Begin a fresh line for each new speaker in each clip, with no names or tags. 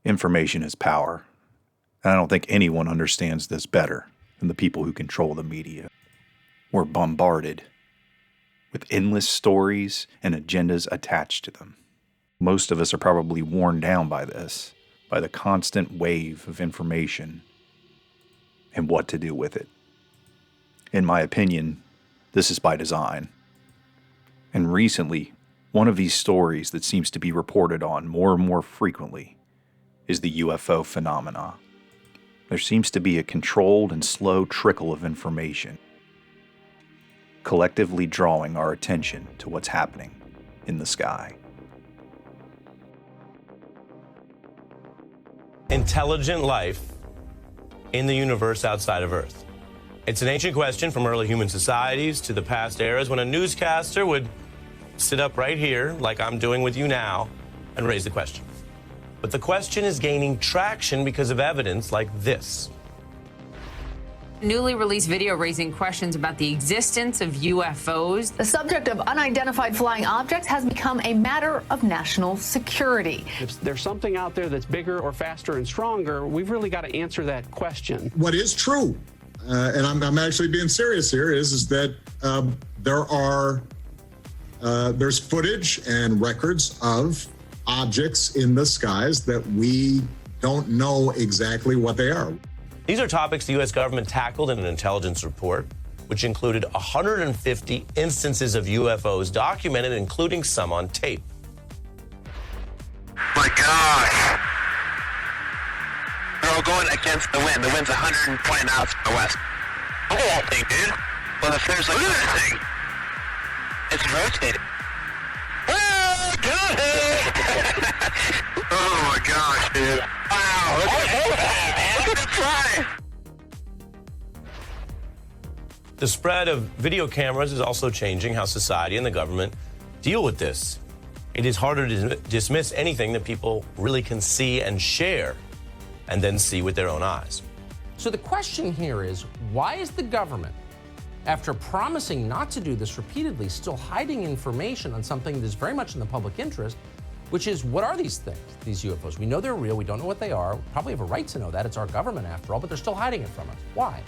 Information is power, and I don't think anyone understands this better than the people who control the media. We're bombarded with endless stories and agendas attached to them. Most of us are probably worn down by this, by the constant wave of information and what to do with it. In my opinion, this is by design. And recently, one of these stories that seems to be reported on more and more frequently is the UFO phenomena. There seems to be a controlled and slow trickle of information, collectively drawing our attention to what's happening in the sky.
Intelligent life in the universe outside of Earth. It's an ancient question from early human societies to the past eras when a newscaster would sit up right here, like I'm doing with you now, and raise the question. But the question is gaining traction because of evidence like this.
Newly released video raising questions about the existence of UFOs.
The subject of unidentified flying objects has become a matter of national security.
If there's something out there that's bigger or faster and stronger, we've really got to answer that question.
What is true, and I'm actually being serious here, is that there's footage and records of objects in the skies that we don't know exactly what they are.
These are topics the U.S. government tackled in an intelligence report, which included 150 instances of UFOs documented, including some on tape.
My gosh. They're all going against the wind. The wind's 120 miles to the west. Look at that thing, dude. Well, if there's like... Look at that thing. It's rotating. Oh, God! Oh, my gosh, dude. Wow. Look at that, man. Look at it fly.
The spread of video cameras is also changing how society and the government deal with this. It is harder to dismiss anything that people really can see and share and then see with their own eyes.
So the question here is, why is the government, after promising not to do this repeatedly, still hiding information on something that is very much in the public interest, which is, what are these things, these UFOs? We know they're real, we don't know what they are, we probably have a right to know that, it's our government after all, but they're still hiding it from us. Why?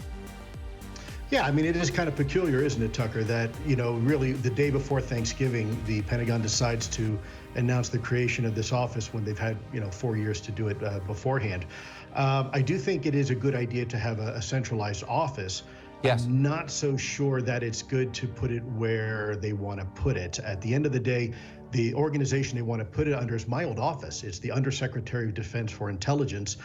Yeah, I mean, it is kind of peculiar, isn't it, Tucker, that, really the day before Thanksgiving, the Pentagon decides to announce the creation of this office when they've had, 4 years to do it beforehand. I do think it is a good idea to have a centralized office.
Yes.
I'm not so sure that it's good to put it where they want to put it. At the end of the day, the organization they want to put it under is my old office. It's the Undersecretary of Defense for Intelligence.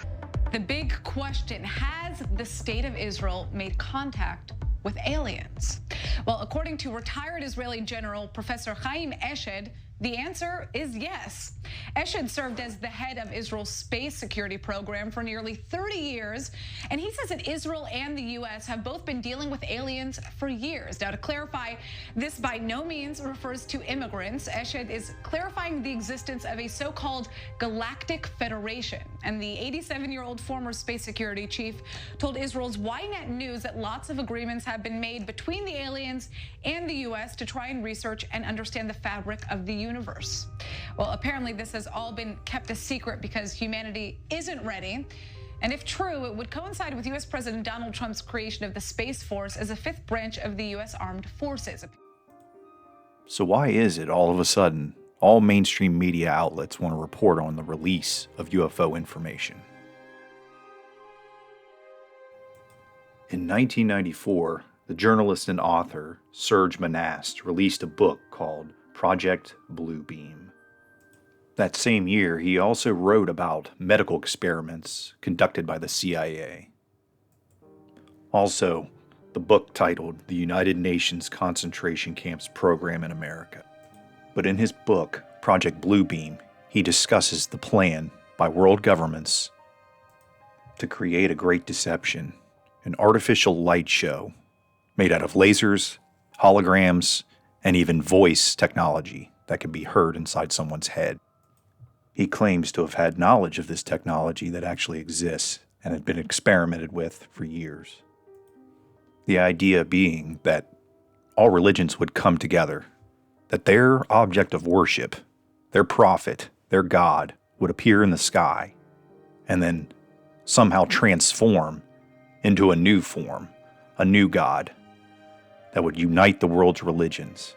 The big question, has the state of Israel made contact with aliens? Well, according to retired Israeli General Professor Chaim Eshed, the answer is yes. Eshed served as the head of Israel's space security program for nearly 30 years, and he says that Israel and the U.S. have both been dealing with aliens for years. Now, to clarify, this by no means refers to immigrants. Eshed is clarifying the existence of a so-called galactic federation, and the 87-year-old former space security chief told Israel's Ynet News that lots of agreements have been made between the aliens and the U.S. to try and research and understand the fabric of the universe. Well, apparently this has all been kept a secret because humanity isn't ready. And if true, it would coincide with U.S. President Donald Trump's creation of the Space Force as a fifth branch of the U.S. Armed Forces.
So why is it all of a sudden all mainstream media outlets want to report on the release of UFO information? In 1994, the journalist and author Serge Monast released a book called Project Bluebeam. That same year, he also wrote about medical experiments conducted by the CIA. Also, the book titled The United Nations Concentration Camps Program in America. But in his book, Project Bluebeam, he discusses the plan by world governments to create a great deception, an artificial light show made out of lasers, holograms, and even voice technology that can be heard inside someone's head. He claims to have had knowledge of this technology that actually exists and had been experimented with for years. The idea being that all religions would come together, that their object of worship, their prophet, their God, would appear in the sky, and then somehow transform into a new form, a new God that would unite the world's religions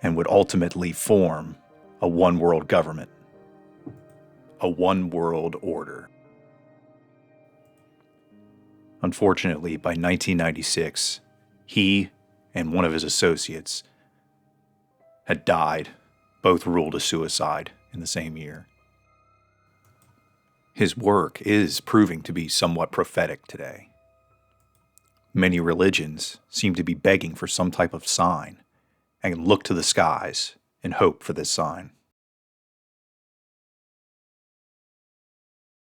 and would ultimately form a one-world government, a one-world order. Unfortunately, by 1996, he and one of his associates had died, both ruled a suicide in the same year. His work is proving to be somewhat prophetic today. Many religions seem to be begging for some type of sign and look to the skies and hope for this sign.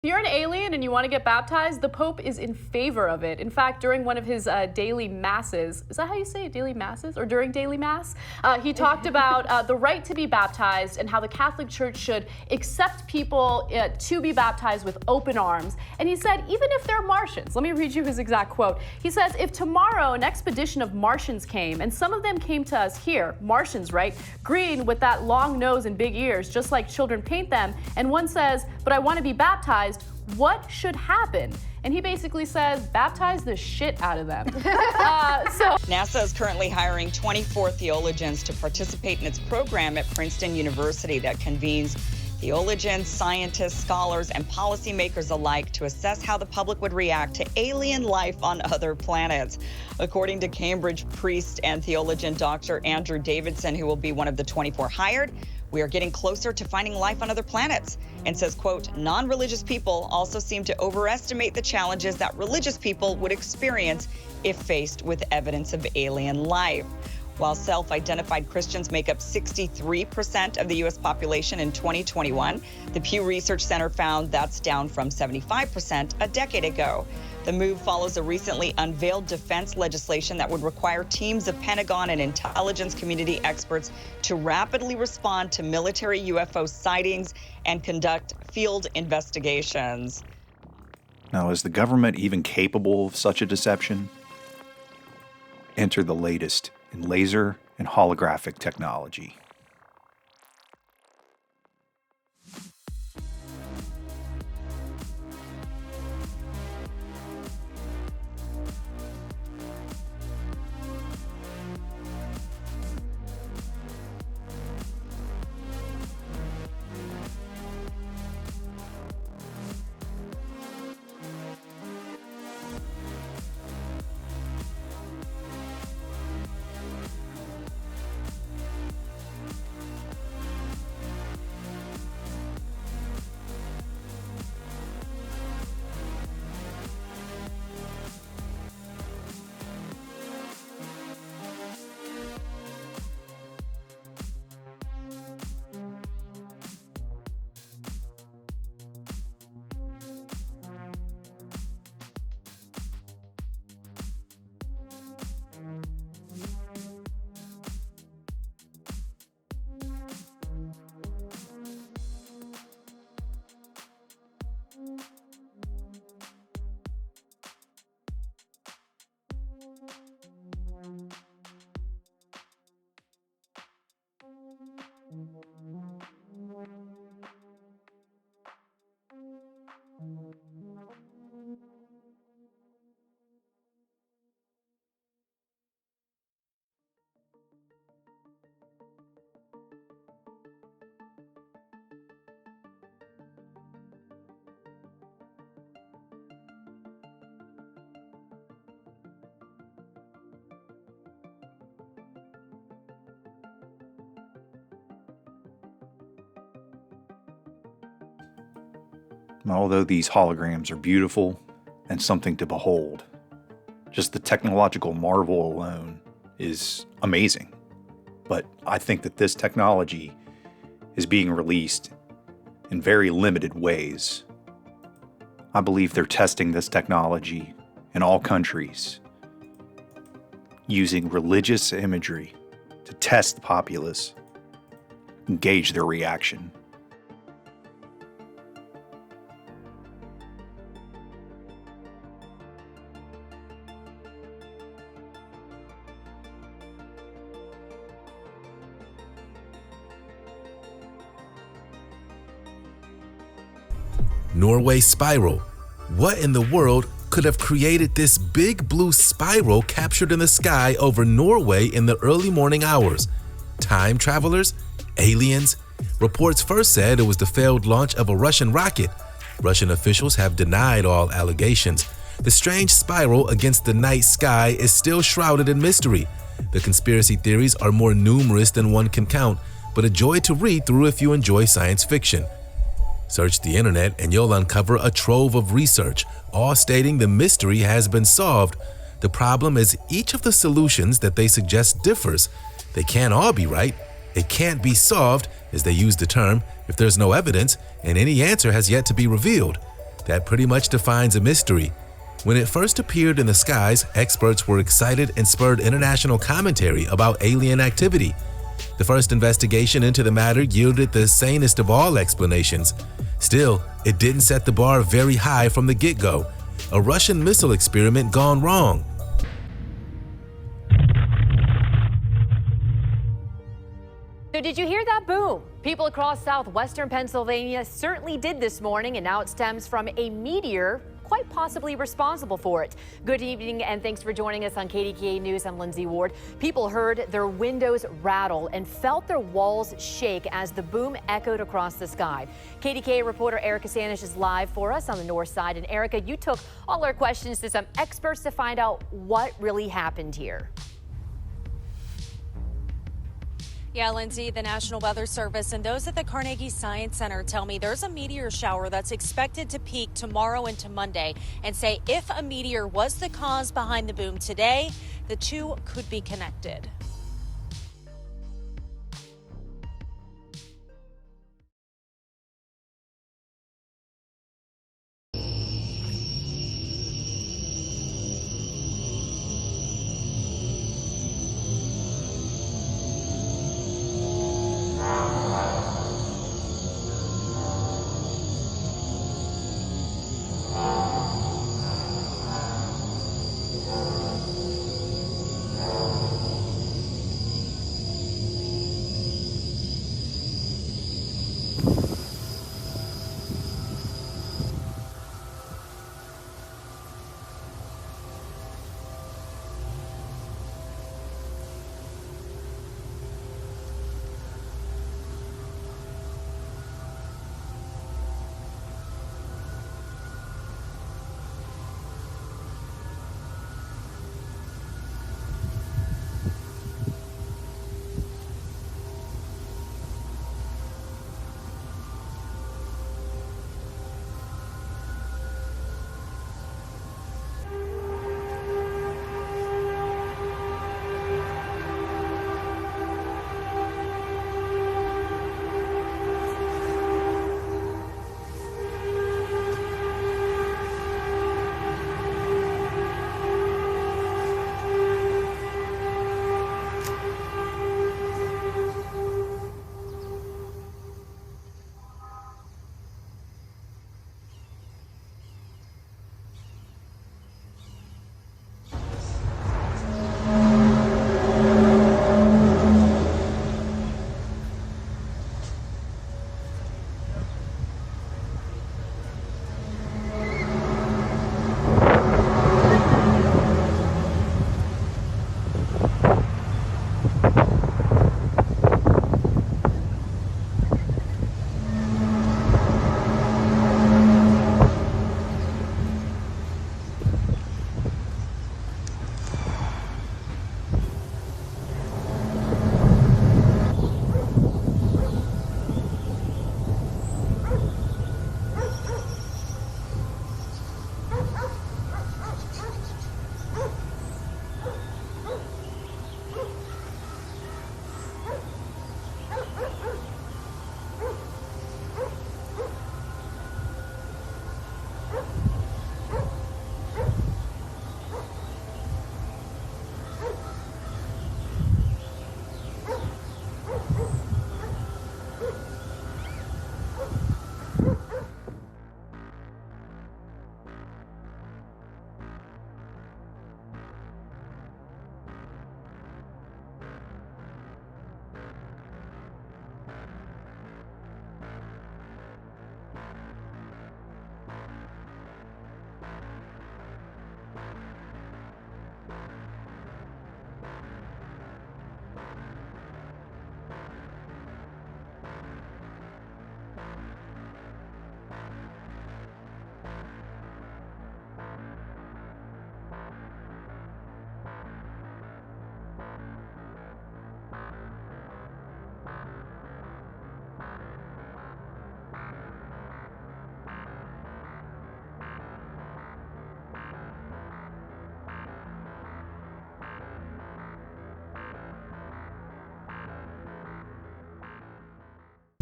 If you're an alien and you want to get baptized, the Pope is in favor of it. In fact, during one of his daily masses, is that how you say it, daily masses? Or during daily mass? He talked about the right to be baptized and how the Catholic Church should accept people to be baptized with open arms. And he said, even if they're Martians, let me read you his exact quote. He says, if tomorrow an expedition of Martians came, and some of them came to us here, Martians, right? Green with that long nose and big ears, just like children paint them, and one says, but I want to be baptized, what should happen? And he basically says, baptize the shit out of them.
NASA is currently hiring 24 theologians to participate in its program at Princeton University that convenes theologians, scientists, scholars, and policymakers alike to assess how the public would react to alien life on other planets. According to Cambridge priest and theologian Dr. Andrew Davidson, who will be one of the 24 hired, we are getting closer to finding life on other planets, and says, quote, non-religious people also seem to overestimate the challenges that religious people would experience if faced with evidence of alien life. While self-identified Christians make up 63% of the U.S. population in 2021, the Pew Research Center found that's down from 75% a decade ago. The move follows a recently unveiled defense legislation that would require teams of Pentagon and intelligence community experts to rapidly respond to military UFO sightings and conduct field investigations.
Now, is the government even capable of such a deception? Enter the latest in laser and holographic technology. Although these holograms are beautiful and something to behold, just the technological marvel alone is amazing. But I think that this technology is being released in very limited ways. I believe they're testing this technology in all countries, using religious imagery to test the populace and gauge their reaction.
Norway spiral. What in the world could have created this big blue spiral captured in the sky over Norway in the early morning hours? Time travelers? Aliens? Reports first said it was the failed launch of a Russian rocket. Russian officials have denied all allegations. The strange spiral against the night sky is still shrouded in mystery. The conspiracy theories are more numerous than one can count, but a joy to read through if you enjoy science fiction. Search the internet and you'll uncover a trove of research, all stating the mystery has been solved. The problem is each of the solutions that they suggest differs. They can't all be right. It can't be solved, as they use the term, if there's no evidence and any answer has yet to be revealed. That pretty much defines a mystery. When it first appeared in the skies, experts were excited and spurred international commentary about alien activity. The first investigation into the matter yielded the sanest of all explanations. Still, it didn't set the bar very high from the get-go. A Russian missile experiment gone wrong.
So did you hear that boom? People across southwestern Pennsylvania certainly did this morning, and now it stems from a meteor quite possibly responsible for it. Good evening and thanks for joining us on KDKA News. I'm Lindsay Ward. People heard their windows rattle and felt their walls shake as the boom echoed across the sky. KDKA reporter Erica Sanish is live for us on the north side. And Erica, you took all our questions to some experts to find out what really happened here.
Yeah, Lindsay, the National Weather Service and those at the Carnegie Science Center tell me there's a meteor shower that's expected to peak tomorrow into Monday, and say if a meteor was the cause behind the boom today, the two could be connected.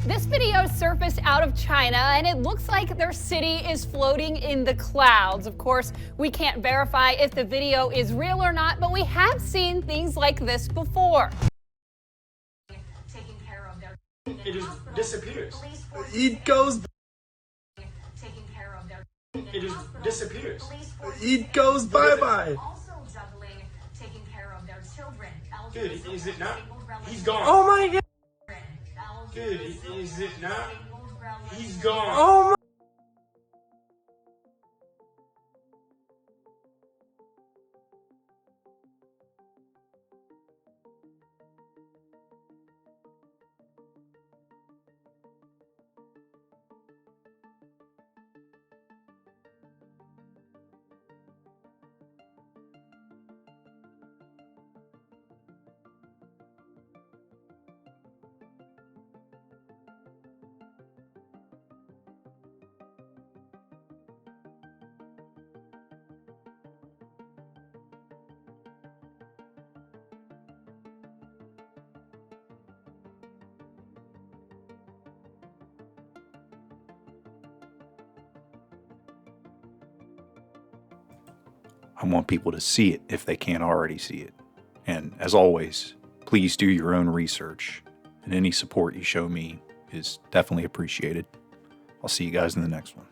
This video surfaced out of China, and it looks like their city is floating in the clouds. Of course, we can't verify if the video is real or not, but we have seen things like this before.
It just disappears. It goes. It just disappears. It goes bye-bye. Dude, is it not? He's gone. Oh my god. Dude, is it not? He's gone. Oh my.
I want people to see it if they can't already see it. And as always, please do your own research, and any support you show me is definitely appreciated. I'll see you guys in the next one.